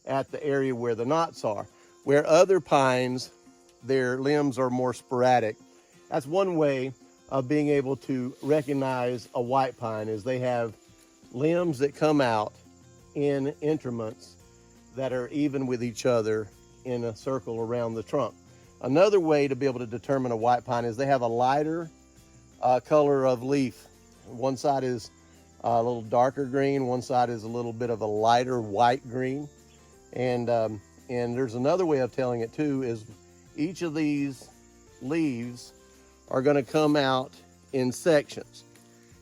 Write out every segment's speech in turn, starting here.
at the area where the knots are. Where other pines, their limbs are more sporadic. That's one way of being able to recognize a white pine, is they have limbs that come out in interments that are even with each other in a circle around the trunk. Another way to be able to determine a white pine is they have a lighter color of leaf. One side is a little darker green, one side is a little bit of a lighter white green. And there's another way of telling it too, is each of these leaves are going to come out in sections.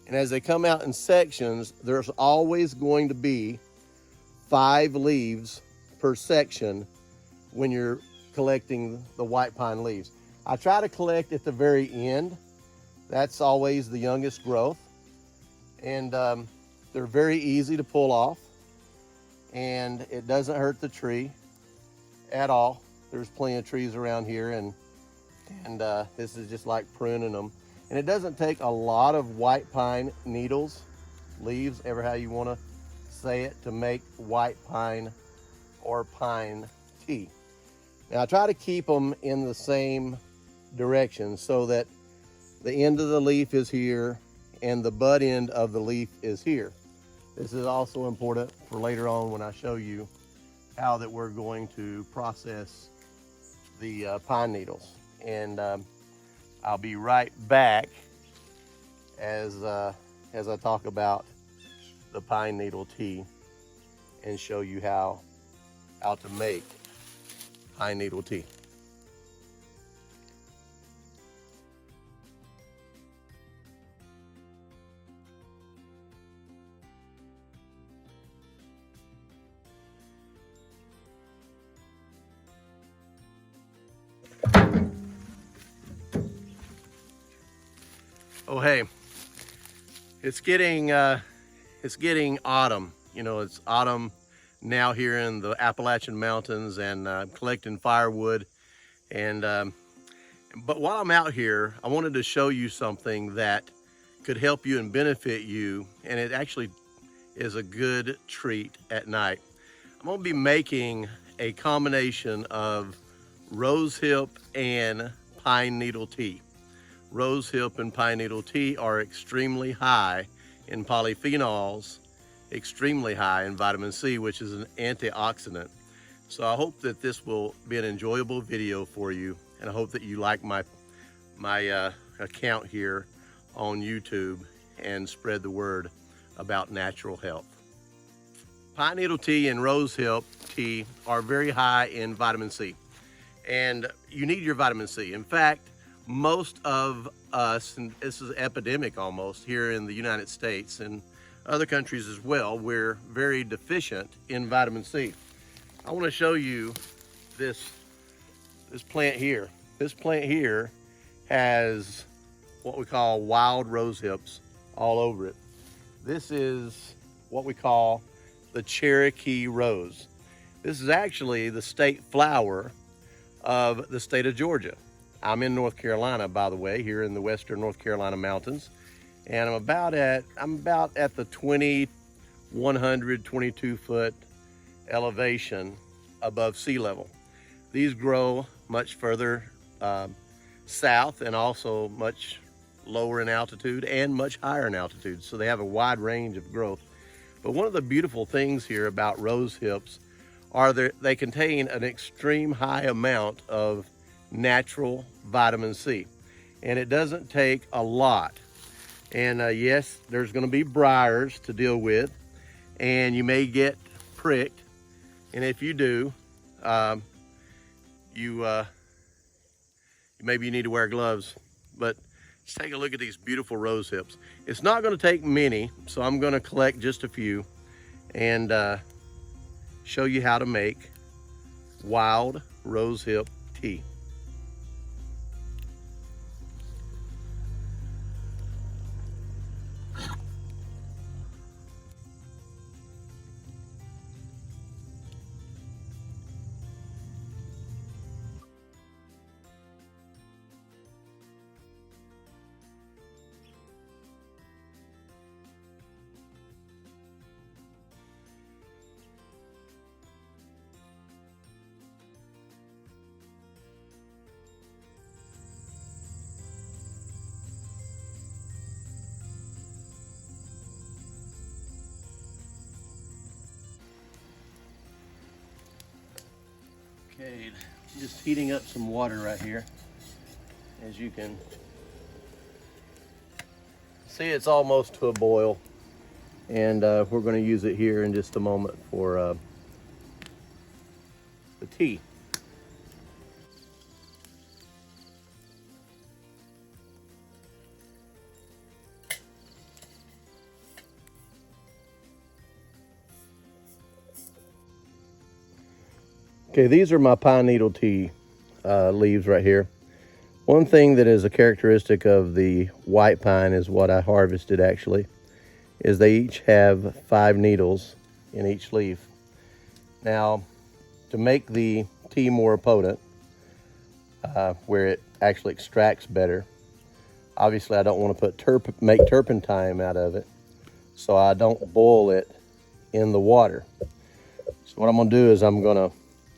And as they come out in sections, there's always going to be 5 leaves per section when you're collecting the white pine leaves. I try to collect at the very end. That's always the youngest growth. And they're very easy to pull off. And it doesn't hurt the tree at all. There's plenty of trees around here, and this is just like pruning them. And it doesn't take a lot of white pine needles, leaves, ever how you want to say it, to make white pine or pine tea. Now I try to keep them in the same direction so that the end of the leaf is here and the bud end of the leaf is here. This is also important for later on when I show you how that we're going to process the pine needles. And I'll be right back as I talk about the pine needle tea and show you how to make pine needle tea. Oh hey, it's getting autumn. You know, it's autumn now here in the Appalachian Mountains, and I'm collecting firewood. And but while I'm out here, I wanted to show you something that could help you and benefit you, and it actually is a good treat at night. I'm gonna be making a combination of rosehip and pine needle tea. Rosehip and pine needle tea are extremely high in polyphenols, extremely high in vitamin C, which is an antioxidant. So I hope that this will be an enjoyable video for you, and I hope that you like my account here on YouTube and spread the word about natural health. Pine needle tea and rosehip tea are very high in vitamin C, and you need your vitamin C. In fact, most of us, and this is epidemic almost here in the United States and other countries as well, we're very deficient in vitamin C. I want to show you this plant here. This plant here has what we call wild rose hips all over it. This is what we call the Cherokee rose. This is actually the state flower of the state of Georgia. I'm in North Carolina, by the way, here in the western North Carolina mountains, and I'm about at the 2,122 foot elevation above sea level. These grow much further south, and also much lower in altitude and much higher in altitude, so they have a wide range of growth. But one of the beautiful things here about rose hips are that they contain an extreme high amount of natural vitamin C, and it doesn't take a lot. And yes, there's going to be briars to deal with, and you may get pricked, and if you do, maybe you need to wear gloves. But just take a look at these beautiful rose hips. It's not going to take many, so I'm going to collect just a few and show you how to make wild rose hip tea. Okay, just heating up some water right here. As you can see, it's almost to a boil, and we're going to use it here in just a moment for the tea. Okay, these are my pine needle tea leaves right here. One thing that is a characteristic of the white pine is what I harvested actually, is they each have 5 needles in each leaf. Now, to make the tea more potent, where it actually extracts better, obviously I don't want to make turpentine out of it, so I don't boil it in the water. So what I'm gonna do is I'm gonna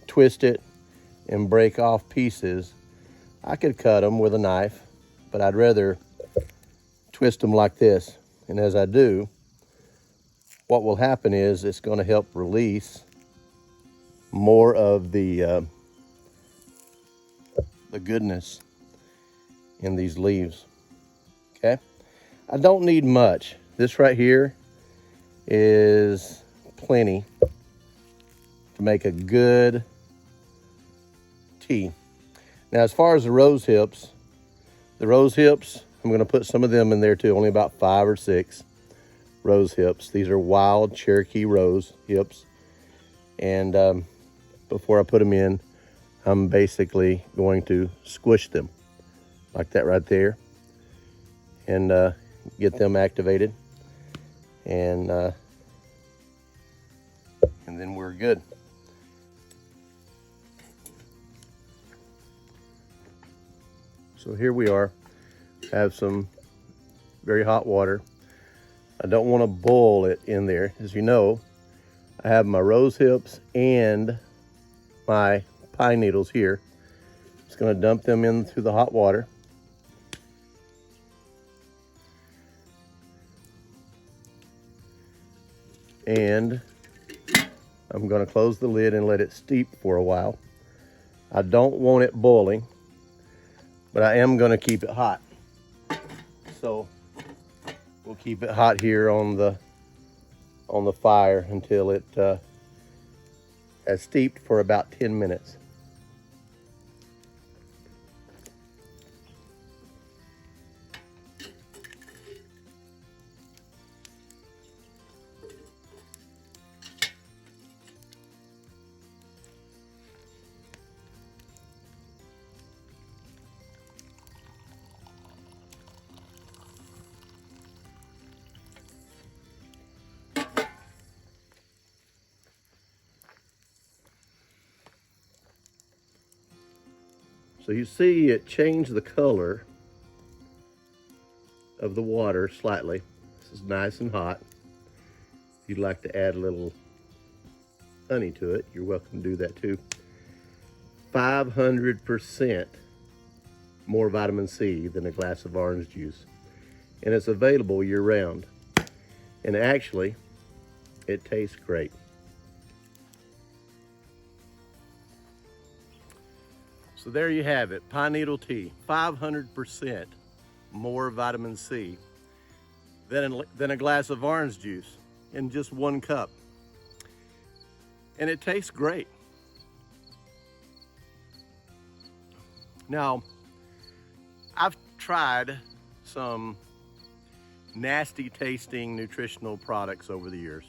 twist it and break off pieces. I could cut them with a knife, but I'd rather twist them like this. And as I do, what will happen is it's going to help release more of the goodness in these leaves. Okay, I don't need much. This right here is plenty to make a good tea. Now, as far as the rose hips, I'm going to put some of them in there too, only about 5 or 6 rose hips. These are wild Cherokee rose hips. And before I put them in, I'm basically going to squish them like that right there and get them activated. And then we're good. So here we are, have some very hot water. I don't want to boil it in there. As you know, I have my rose hips and my pine needles here. Just going to dump them into the hot water. And I'm going to close the lid and let it steep for a while. I don't want it boiling, but I am going to keep it hot. So we'll keep it hot here on the fire until it has steeped for about 10 minutes. So you see it changed the color of the water slightly. This is nice and hot. If you'd like to add a little honey to it, you're welcome to do that too. 500% more vitamin C than a glass of orange juice. And it's available year round. And actually, it tastes great. So there you have it, pine needle tea, 500% more vitamin C than a glass of orange juice in just 1 cup. And it tastes great. Now, I've tried some nasty tasting nutritional products over the years.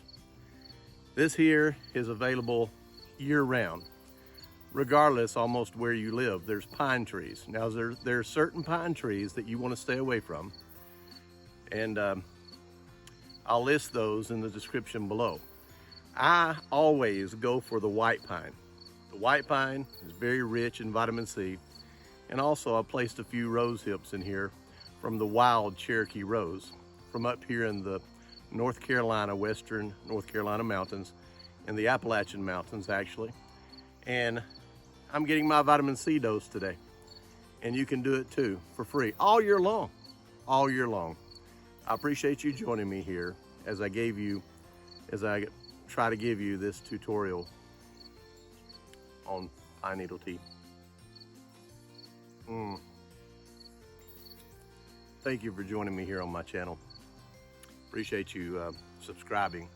This here is available year round, regardless almost where you live. There's pine trees. Now there are certain pine trees that you want to stay away from, and I'll list those in the description below. I always go for the white pine. The white pine is very rich in vitamin C, and also I placed a few rose hips in here from the wild Cherokee rose from up here in the western North Carolina mountains, in the Appalachian Mountains actually. And I'm getting my vitamin C dose today. And you can do it too for free all year long, all year long. I appreciate you joining me here as I try to give you this tutorial on pine needle tea. Thank you for joining me here on my channel. Appreciate you subscribing.